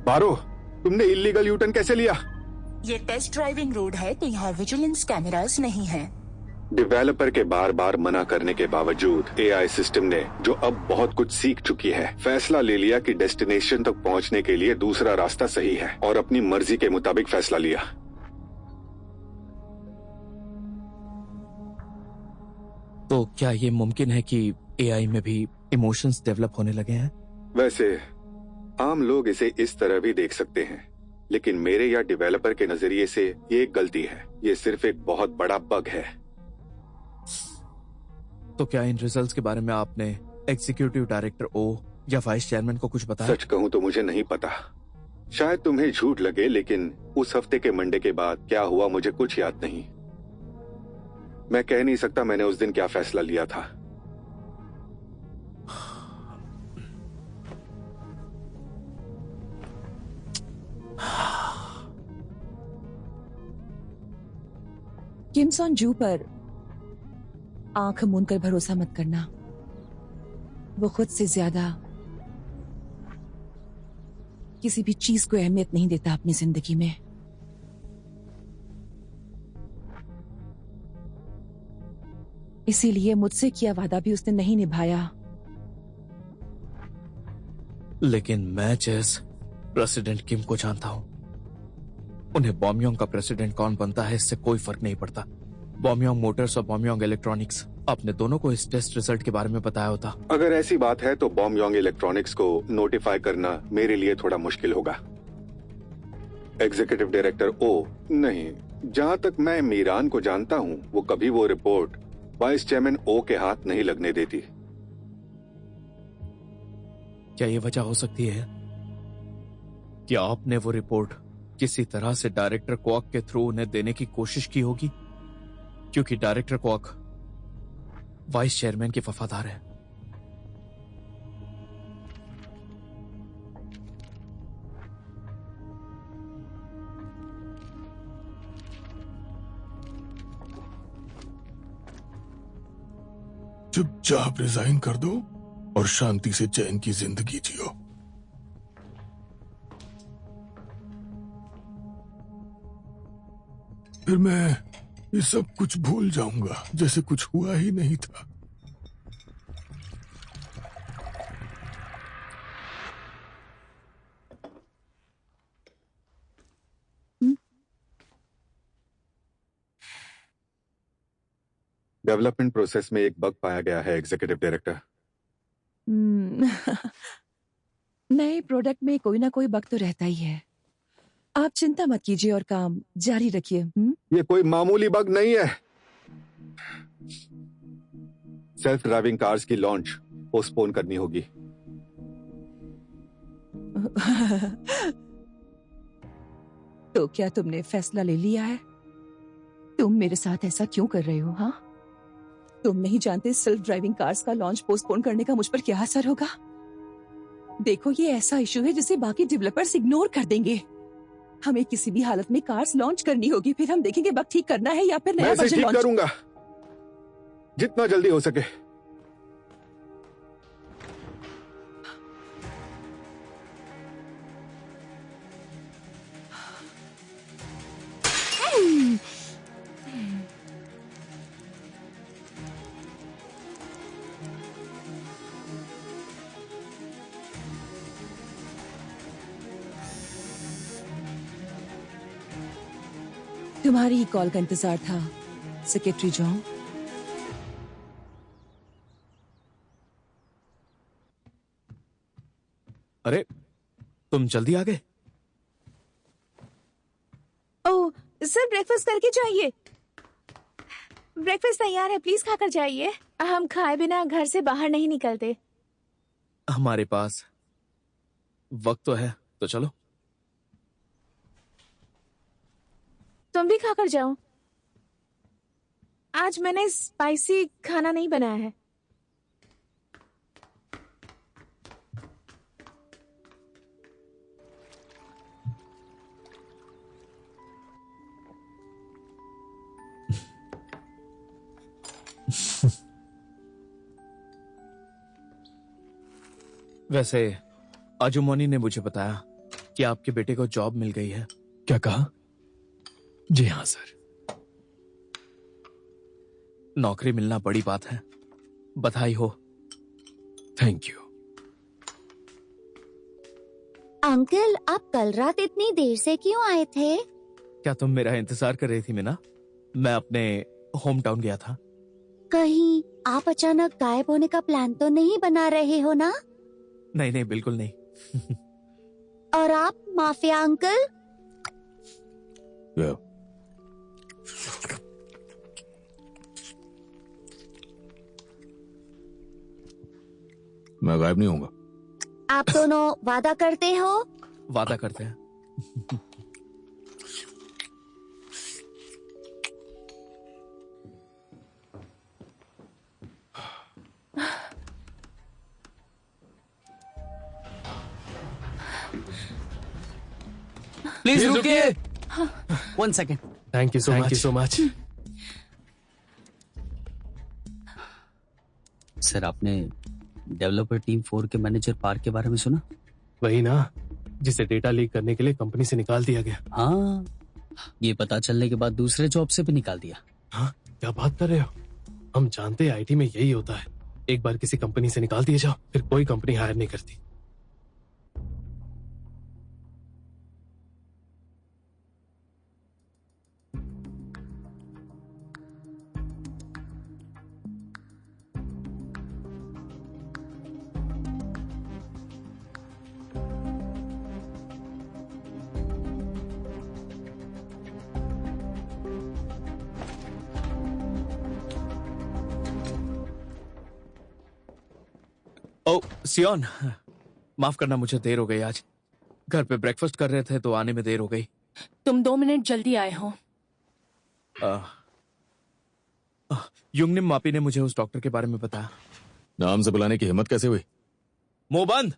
बारो, तुमने इल्लीगल यूटर्न कैसे लिया? ये टेस्ट ड्राइविंग रोड है तो यहाँ विजिलेंस कैमरास नहीं है। डेवलपर के बार बार मना करने के बावजूद एआई सिस्टम ने, जो अब बहुत कुछ सीख चुकी है, फैसला ले लिया कि डेस्टिनेशन तक पहुंचने के लिए दूसरा रास्ता सही है और अपनी मर्जी के मुताबिक फैसला लिया। तो क्या ये मुमकिन है कि एआई में भी इमोशंस डेवलप होने लगे हैं? वैसे आम लोग इसे इस तरह भी देख सकते हैं, लेकिन मेरे या डेवलपर के नजरिए से ये एक गलती है। ये सिर्फ एक बहुत बड़ा बग है। तो क्या इन रिजल्ट्स के बारे में आपने एग्जीक्यूटिव डायरेक्टर ओ या वाइस चेयरमैन को कुछ बताया? सच कहूं तो मुझे नहीं पता। शायद तुम्हें झूठ लगे, लेकिन उस हफ्ते के मंडे के बाद क्या हुआ मुझे कुछ याद नहीं। मैं कह नहीं सकता मैंने उस दिन क्या फैसला लिया था। किम सॉन जू पर आंख मूंद कर भरोसा मत करना। वो खुद से ज्यादा किसी भी चीज को अहमियत नहीं देता अपनी जिंदगी में। इसीलिए मुझसे किया वादा भी उसने नहीं निभाया। लेकिन मैं चेस प्रेसिडेंट किम को जानता हूं। उन्हें बॉमयोंग का प्रेसिडेंट कौन बनता है इससे कोई फर्क नहीं पड़ता। बॉमयोंग मोटर्स और बॉमयोंग इलेक्ट्रॉनिक्स अपने दोनों को इस टेस्ट रिजल्ट के बारे में बताया होता। अगर ऐसी बात है तो बॉमयोंग इलेक्ट्रॉनिक्स को नोटिफाई करना मेरे लिए थोड़ा मुश्किल होगा। एग्जीक्यूटिव डायरेक्टर ओ नहीं, जहां तक मैं मीरान को जानता हूं, वो कभी वो रिपोर्ट वाइस चेयरमैन ओ के हाथ नहीं लगने देती। क्या ये वजह हो सकती है कि आपने वो रिपोर्ट किसी तरह से डायरेक्टर क्वाक के थ्रू उन्हें देने की कोशिश की होगी? क्योंकि डायरेक्टर क्वाक वाइस चेयरमैन के वफादार है। चुपचाप रिजाइन कर दो और शांति से चैन की जिंदगी जियो। फिर मैं ये सब कुछ भूल जाऊंगा जैसे कुछ हुआ ही नहीं था। डेवलपमेंट प्रोसेस में एक बग पाया गया है एग्जीक्यूटिव डायरेक्टर। नए प्रोडक्ट में कोई ना कोई बग तो रहता ही है। आप चिंता मत कीजिए और काम जारी रखिए। ये कोई मामूली बग नहीं है। सेल्फ ड्राइविंग कार्स की लॉन्च पोस्टपोन करनी होगी। तो क्या तुमने फैसला ले लिया है? तुम मेरे साथ ऐसा क्यों कर रहे हो? हाँ, तुम नहीं जानते सेल्फ ड्राइविंग कार्स का लॉन्च पोस्टपोन करने का मुझ पर क्या असर होगा? देखो, ये ऐसा इशू है जिसे बाकी डेवलपर्स इग्नोर कर देंगे। हमें किसी भी हालत में कार्स लॉन्च करनी होगी, फिर हम देखेंगे बग ठीक करना है या फिर नया वर्जन ठीक लॉन्च करूंगा जितना जल्दी हो सके। तुम्हारी ही कॉल का इंतजार था, सेक्रेटरी जॉन। अरे, तुम जल्दी आ गए? ओह सर, ब्रेकफास्ट करके जाइए। ब्रेकफास्ट तैयार है, प्लीज खाकर जाइए। हम खाए बिना घर से बाहर नहीं निकलते। हमारे पास वक्त तो है, तो चलो। तुम भी खाकर जाओ। आज मैंने स्पाइसी खाना नहीं बनाया है। वैसे आजुमोनी ने मुझे बताया कि आपके बेटे को जॉब मिल गई है। क्या कहा? जी हाँ सर। नौकरी मिलना बड़ी बात है, बधाई हो। Thank you. अंकल, आप कल रात इतनी देर से क्यों आए थे? क्या तुम मेरा इंतजार कर रही थी मीना? मैं अपने होम टाउन गया था। कहीं आप अचानक गायब होने का प्लान तो नहीं बना रहे हो ना? नहीं नहीं, बिल्कुल नहीं। और आप माफिया अंकल? मैं गायब नहीं होऊंगा। आप दोनों वादा करते हो? वादा करते हैं। प्लीज रुकिए। 1 second. Thank you so much. Sir, आपने डेवलपर टीम 4 के मैनेजर पार्क के बारे में सुना? वही ना, जिसे डेटा लीक करने के लिए कंपनी से निकाल दिया गया। हाँ, ये पता चलने के बाद दूसरे जॉब से भी निकाल दिया। हाँ, क्या बात कर रहे हो? हम जानते हैं आईटी में यही होता है, एक बार किसी कंपनी से निकाल दिए जाओ फिर कोई कंपनी हायर नहीं करती। ओ सियोन, माफ करना मुझे देर हो गई आज। घर पे ब्रेकफास्ट कर रहे थे तो आने में देर हो गई। तुम 2 मिनट जल्दी आए हो। युंगनिम मापी ने मुझे उस डॉक्टर के बारे में बताया। नाम से बुलाने की हिम्मत कैसे हुई? मुंह बंद।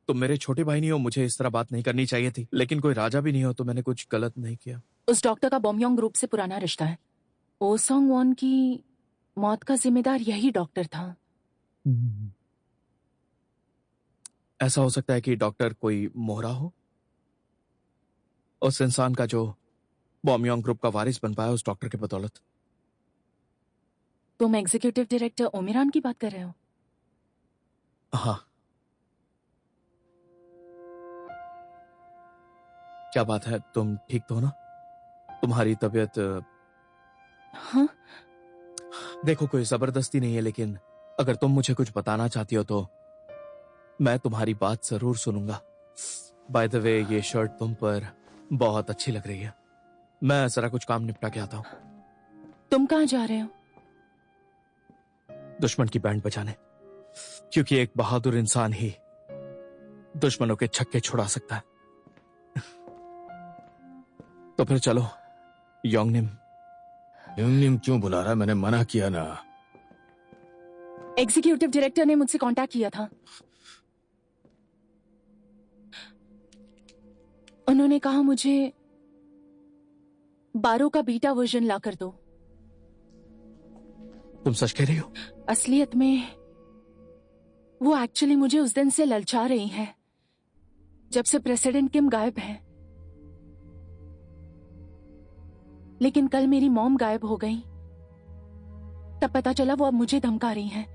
तुम मेरे छोटे भाई नहीं हो, मुझे इस तरह बात नहीं करनी चाहिए थी, लेकिन कोई राजा भी नहीं हो तो मैंने कुछ गलत नहीं किया। उस डॉक्टर का बॉमयोंग ग्रुप से पुराना रिश्ता है। ओ सॉन्ग वॉन की मौत का जिम्मेदार यही डॉक्टर था। ऐसा हो सकता है कि डॉक्टर कोई मोहरा हो, उस इंसान का जो बॉमयोंग ग्रुप का वारिस बन पाया उस डॉक्टर के बदौलत। तुम एग्जीक्यूटिव डायरेक्टर ओमिरान की बात कर रहे हो? हाँ। क्या बात है, तुम ठीक तो हो ना? तुम्हारी तबीयत? हाँ? देखो, कोई जबरदस्ती नहीं है, लेकिन अगर तुम मुझे कुछ बताना चाहती हो तो मैं तुम्हारी बात जरूर सुनूंगा। बाय द वे, ये शर्ट तुम पर बहुत अच्छी लग रही है। मैं जरा कुछ काम निपटा के आता हूँ। तुम कहाँ जा रहे हो? दुश्मन की बैंड बजाने, क्योंकि एक बहादुर इंसान ही दुश्मनों के छक्के छुड़ा सकता है। तो फिर चलो। योंगनिम। युंगनिम क्यों बुला रहा है? मैंने मना किया ना। एग्जीक्यूटिव डायरेक्टर ने मुझसे कांटेक्ट किया था। उन्होंने कहा मुझे 12 का बीटा वर्जन ला कर दो। तुम सच कह रही हो? असलियत में वो एक्चुअली मुझे उस दिन से ललचा रही हैं, जब से प्रेसिडेंट किम गायब है। लेकिन कल मेरी मॉम गायब हो गई, तब पता चला वो अब मुझे धमका रही हैं।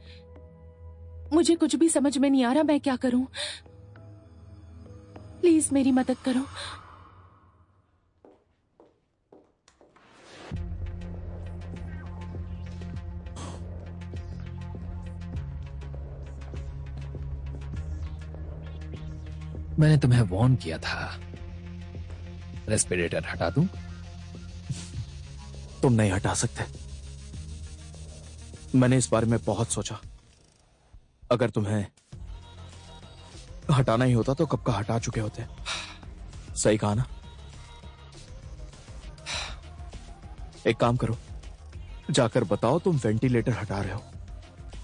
मुझे कुछ भी समझ में नहीं आ रहा मैं क्या करूं। प्लीज मेरी मदद करो। मैंने तुम्हें वॉर्न किया था। रेस्पिरेटर हटा दूं? तुम नहीं हटा सकते। मैंने इस बारे में बहुत सोचा। अगर तुम्हें हटाना ही होता तो कब का हटा चुके होते। सही कहा ना? एक काम करो, जाकर बताओ तुम वेंटिलेटर हटा रहे हो।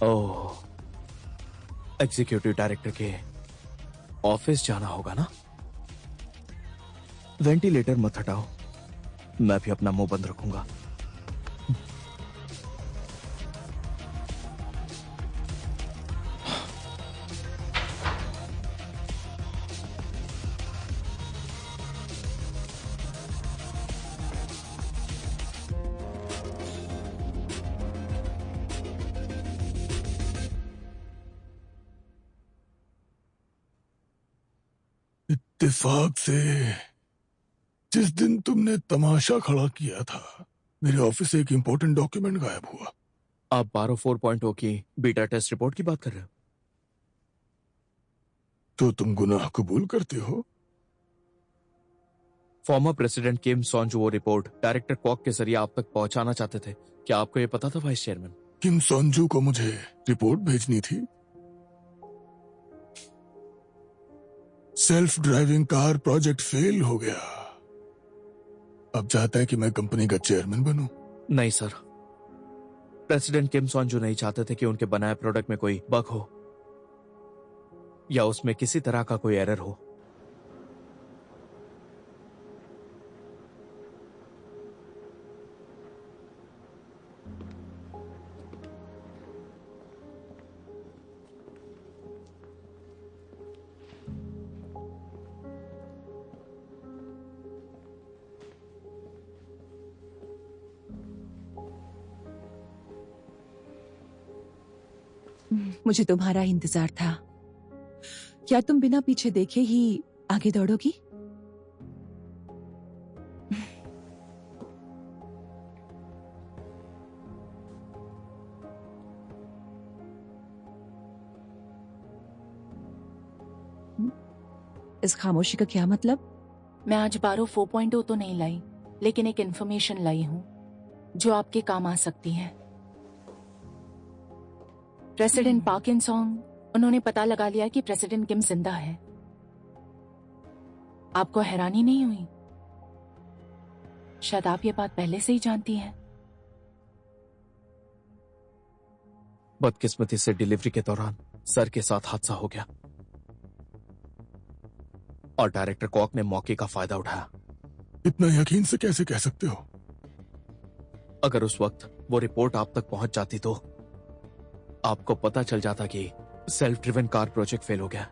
ओह, एग्जीक्यूटिव डायरेक्टर के ऑफिस जाना होगा ना? वेंटिलेटर मत हटाओ, मैं भी अपना मुंह बंद रखूंगा। इत्तेफाक से जिस दिन तुमने तमाशा खड़ा किया था, मेरे ऑफिस से एक इंपॉर्टेंट डॉक्यूमेंट गायब हुआ। आप 12.4.0 की बीटा टेस्ट रिपोर्ट की बात कर रहे हो? तो तुम गुनाह कबूल करते हो? फॉर्मर प्रेसिडेंट किम सॉन्जू वो रिपोर्ट डायरेक्टर क्वॉक के जरिए आप तक पहुंचाना चाहते थे। क्या आपको ये पता था वाइस चेयरमैन? किम सॉन्जू को मुझे रिपोर्ट भेजनी थी। Self driving car project fail हो गया। अब चाहता है कि मैं कंपनी का चेयरमैन बनूं। नहीं सर, प्रेसिडेंट किम सॉन्जू नहीं चाहते थे कि उनके बनाए प्रोडक्ट में कोई बग हो या उसमें किसी तरह का कोई एरर हो। मुझे तुम्हारा इंतजार था। क्या तुम बिना पीछे देखे ही आगे दौड़ोगी? इस खामोशी का क्या मतलब? मैं आज बारो 4.0 तो नहीं लाई, लेकिन एक इन्फॉर्मेशन लाई हूं जो आपके काम आ सकती है। प्रेसिडेंट पार्क इन सॉन्ग, उन्होंने पता लगा लिया कि प्रेसिडेंट किम जिंदा है। आपको हैरानी नहीं हुई? शायद आप ये बात पहले से ही जानती हैं। बदकिस्मती से डिलीवरी के दौरान सर के साथ हादसा हो गया और डायरेक्टर कॉक ने मौके का फायदा उठाया। इतना यकीन से कैसे कह सकते हो? अगर उस वक्त वो रिपोर्ट आप तक पहुंच जाती तो आपको पता चल जाता कि self driven car project fail हो गया,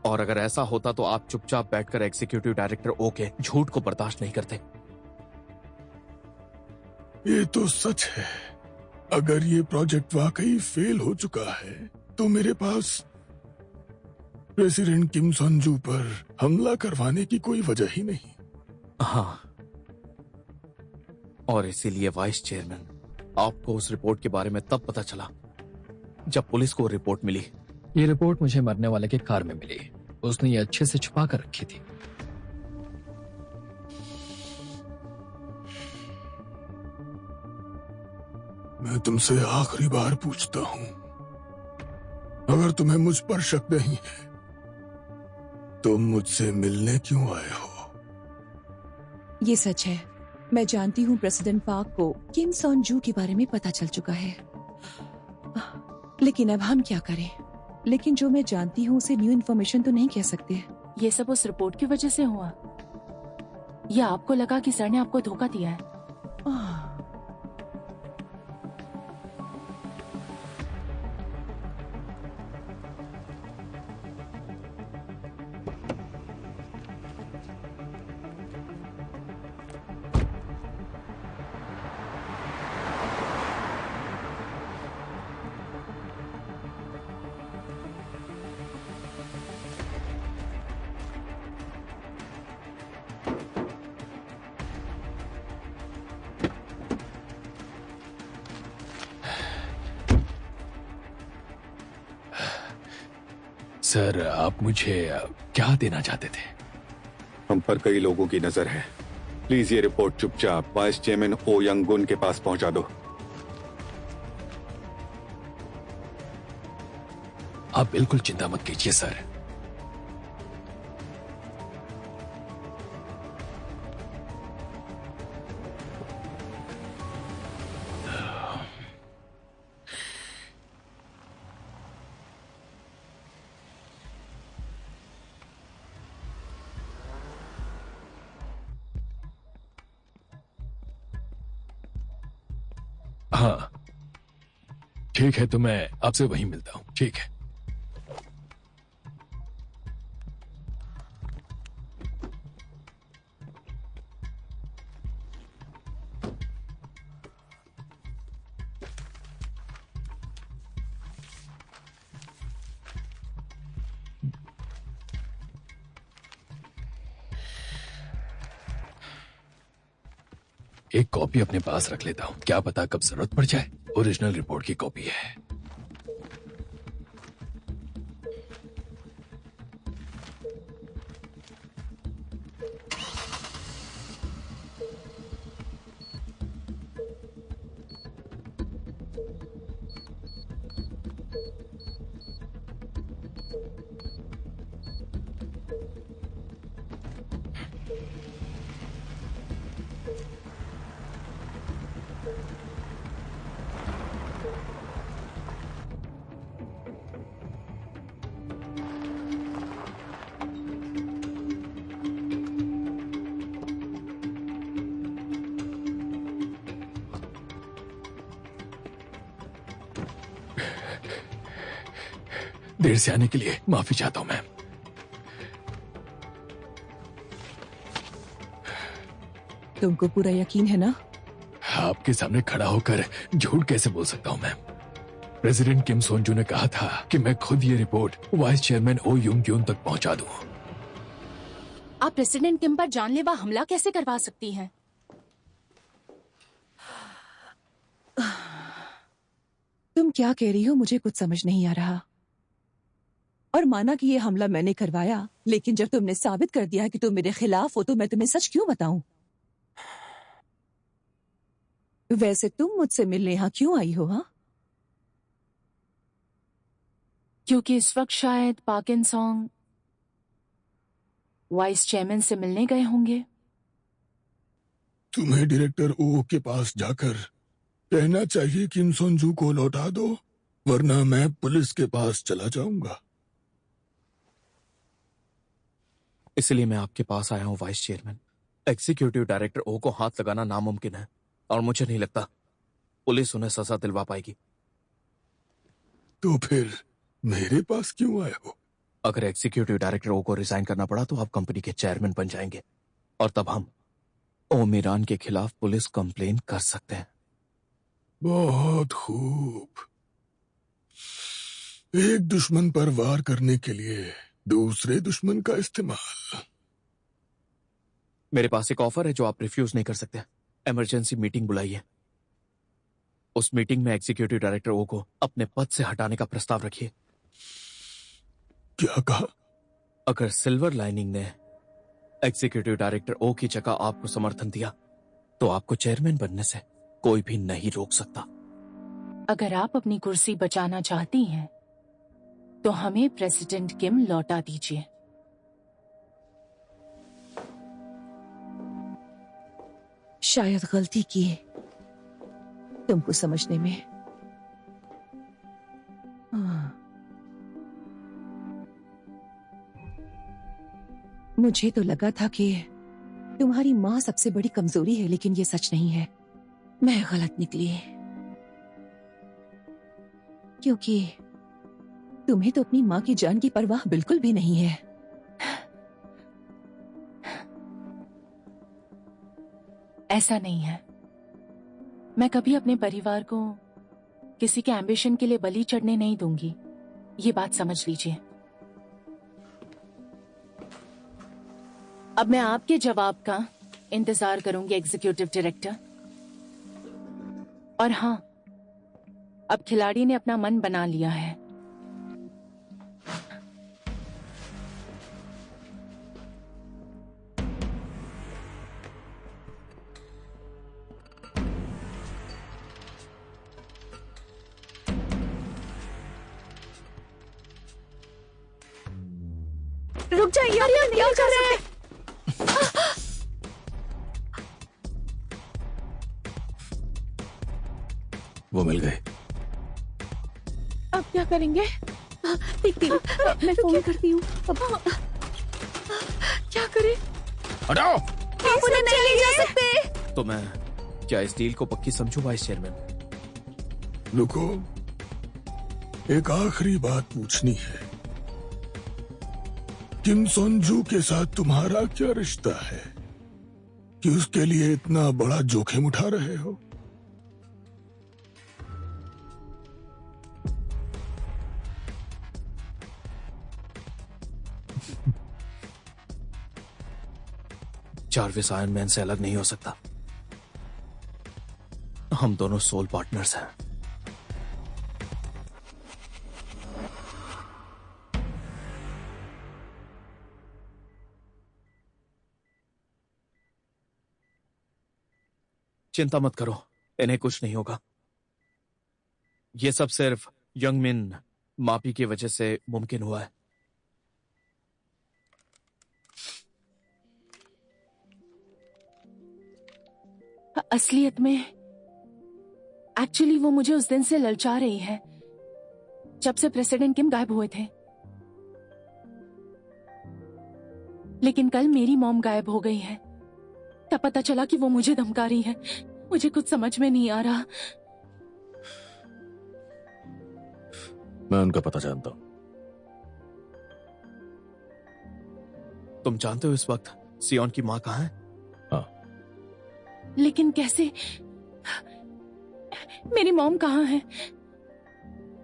और अगर ऐसा होता तो आप चुपचाप बैठकर एग्जीक्यूटिव डायरेक्टर ओ के झूठ को बर्दाश्त नहीं करते। ये तो सच है। अगर ये प्रोजेक्ट वाकई फेल हो चुका है तो मेरे पास प्रेसिडेंट किम सॉन्जू पर हमला करवाने की कोई वजह ही नहीं। हाँ, और इसीलिए वाइस चेयरमैन, आपको उस रिपोर्ट के बारे में तब पता चला जब पुलिस को रिपोर्ट मिली। ये रिपोर्ट मुझे मरने वाले के कार में मिली। उसने ये अच्छे से छुपा कर रखी थी। मैं तुमसे आखिरी बार पूछता हूं, अगर तुम्हें मुझ पर शक नहीं है तो मुझसे मिलने क्यों आए हो? ये सच है। मैं जानती हूँ प्रेसिडेंट पार्क को किम सॉन-जू के बारे में पता चल चुका है, लेकिन अब हम क्या करें? लेकिन जो मैं जानती हूँ उसे न्यू इन्फॉर्मेशन तो नहीं कह सकते। ये सब उस रिपोर्ट की वजह से हुआ, या आपको लगा कि सर ने आपको धोखा दिया है? सर, आप मुझे क्या देना चाहते थे? हम पर कई लोगों की नजर है। प्लीज ये रिपोर्ट चुपचाप वाइस चेयरमैन ओ यंग गुन के पास पहुंचा दो। आप बिल्कुल चिंता मत कीजिए सर। हाँ ठीक है, तो मैं आपसे वहीं मिलता हूं। ठीक है। एक कॉपी अपने पास रख लेता हूं, क्या पता कब जरूरत पड़ जाए। ओरिजिनल रिपोर्ट की कॉपी है। देर से आने के लिए माफी चाहता हूं मैम। तुमको पूरा यकीन है ना? आपके सामने खड़ा होकर झूठ कैसे बोल सकता हूं मैम? प्रेसिडेंट किम सोनजू ने कहा था कि मैं खुद ये रिपोर्ट वाइस चेयरमैन ओ यूंग क्योन तक पहुंचा दूं। आप प्रेसिडेंट किम पर जानलेवा हमला कैसे करवा सकती हैं? तुम क्या कह रही हो मुझे कुछ समझ नहीं आ रहा। और माना कि ये हमला मैंने करवाया, लेकिन जब तुमने साबित कर दिया कि तुम मेरे खिलाफ हो तो मैं तुम्हें सच क्यों बताऊं? वैसे तुम मुझसे मिलने यहां क्यों आई हो? हाँ, क्योंकि इस वक्त शायद पाक एन सॉन्ग वाइस चेयरमैन से मिलने गए होंगे। तुम्हें डायरेक्टर ओ के पास जाकर कहना चाहिए किम सोनजू को लौटा दो, वरना मैं पुलिस के पास चला जाऊंगा। इसलिए मैं आपके पास आया हूं वाइस चेयरमैन। एग्जीक्यूटिव डायरेक्टर ओ को हाथ लगाना नामुमकिन है और मुझे नहीं लगता पुलिस उन्हें सजा दिलवा पाएगी। तो फिर मेरे पास क्यों आए हो? अगर एग्जीक्यूटिव डायरेक्टर ओ को रिजाइन करना पड़ा तो आप कंपनी के चेयरमैन बन जाएंगे और तब हम ओम ईरान के खिलाफ पुलिस कंप्लेन कर सकते हैं। बहुत खूब। एक दुश्मन पर वार करने के लिए दूसरे दुश्मन का इस्तेमाल। मेरे पास एक ऑफर है जो आप रिफ्यूज नहीं कर सकते। इमरजेंसी मीटिंग बुलाइए। उस मीटिंग में एग्जीक्यूटिव डायरेक्टर ओ को अपने पद से हटाने का प्रस्ताव रखिए। क्या कहा? अगर सिल्वर लाइनिंग ने एग्जीक्यूटिव डायरेक्टर ओ की जगह आपको समर्थन दिया तो आपको चेयरमैन बनने से कोई भी नहीं रोक सकता। अगर आप अपनी कुर्सी बचाना चाहती हैं तो हमें प्रेसिडेंट किम लौटा दीजिए। शायद गलती की तुमको समझने में। मुझे तो लगा था कि तुम्हारी माँ सबसे बड़ी कमजोरी है, लेकिन ये सच नहीं है। मैं गलत निकली, क्योंकि तुम्हें तो अपनी माँ की जान की परवाह बिल्कुल भी नहीं है। ऐसा नहीं है। मैं कभी अपने परिवार को किसी के एम्बिशन के लिए बलि चढ़ने नहीं दूंगी, ये बात समझ लीजिए। अब मैं आपके जवाब का इंतजार करूंगी एग्जीक्यूटिव डायरेक्टर। और हाँ, अब खिलाड़ी ने अपना मन बना लिया है। रुक जाइए, आप क्या कर रहे हैं? वो मिल गए। अब क्या करेंगे? देखती हूँ, मैं फोन करती हूँ। क्या करें? हटाओ! आप उन्हें नहीं ले जा सकते। तो मैं क्या इस डील को पक्की समझूं वाइस चेयरमैन? रुको, एक आखिरी बात पूछनी है। किम सोनजू के साथ तुम्हारा क्या रिश्ता है कि उसके लिए इतना बड़ा जोखिम उठा रहे हो? जार्विस आयरन मैन से अलग नहीं हो सकता। हम दोनों सोल पार्टनर्स हैं। चिंता मत करो, इन्हें कुछ नहीं होगा। यह सब सिर्फ यंग मिन मापी की वजह से मुमकिन हुआ है। असलियत में एक्चुअली वो मुझे उस दिन से ललचा रही है जब से प्रेसिडेंट किम गायब हुए थे। लेकिन कल मेरी मॉम गायब हो गई है, तब पता चला कि वो मुझे धमका रही है। मुझे कुछ समझ में नहीं आ रहा। मैं उनका पता जानता हूं। तुम जानते हो इस वक्त सियोन की मां कहां है? लेकिन कैसे? मेरी मॉम कहाँ है?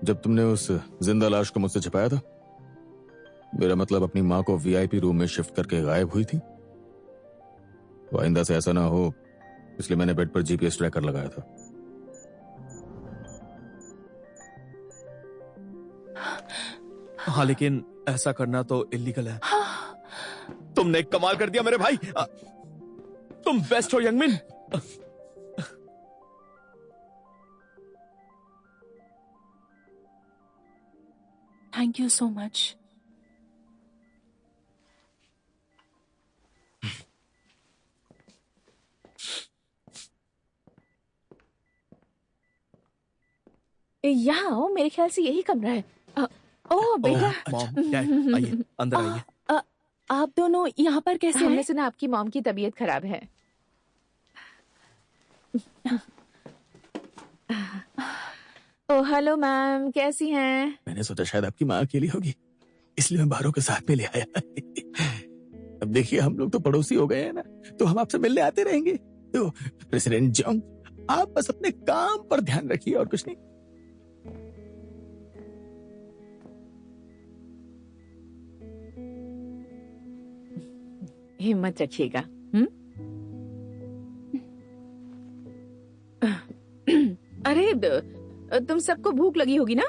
जब तुमने उस जिंदा लाश को मुझसे छिपाया था, मेरा मतलब अपनी माँ को वीआईपी रूम में शिफ्ट करके गायब हुई थी। तो आइंदा से ऐसा ना हो, इसलिए मैंने बेड पर जीपीएस ट्रैकर लगाया था। हाँ, लेकिन ऐसा करना तो इलीगल है। तुमने कमाल कर दिया मेरे भाई। तुम बेस्ट हो Youngmin. Thank you so much. यहाँ आओ, मेरे ख्याल से यही कमरा है। ओह बेटा, मॉम, डैड, आइए अंदर आइए। आप दोनों यहाँ पर कैसे हैं? हमने सुना आपकी मॉम की तबीयत खराब है। ओह हेलो मैम, कैसी हैं? मैंने सोचा शायद आपकी माँ अकेली होगी, इसलिए मैं बाहरों के साथ में ले आया। अब देखिए, हम लोग तो पड़ोसी हो गए हैं ना, तो हम आपसे मिलने आते रहेंगे। तो प्रेसिडेंट जोंग, आप बस अपने काम पर ध्यान रखिए और कुछ नहीं। हिम्मत रखिएगा। अरे तुम सबको भूख लगी होगी ना?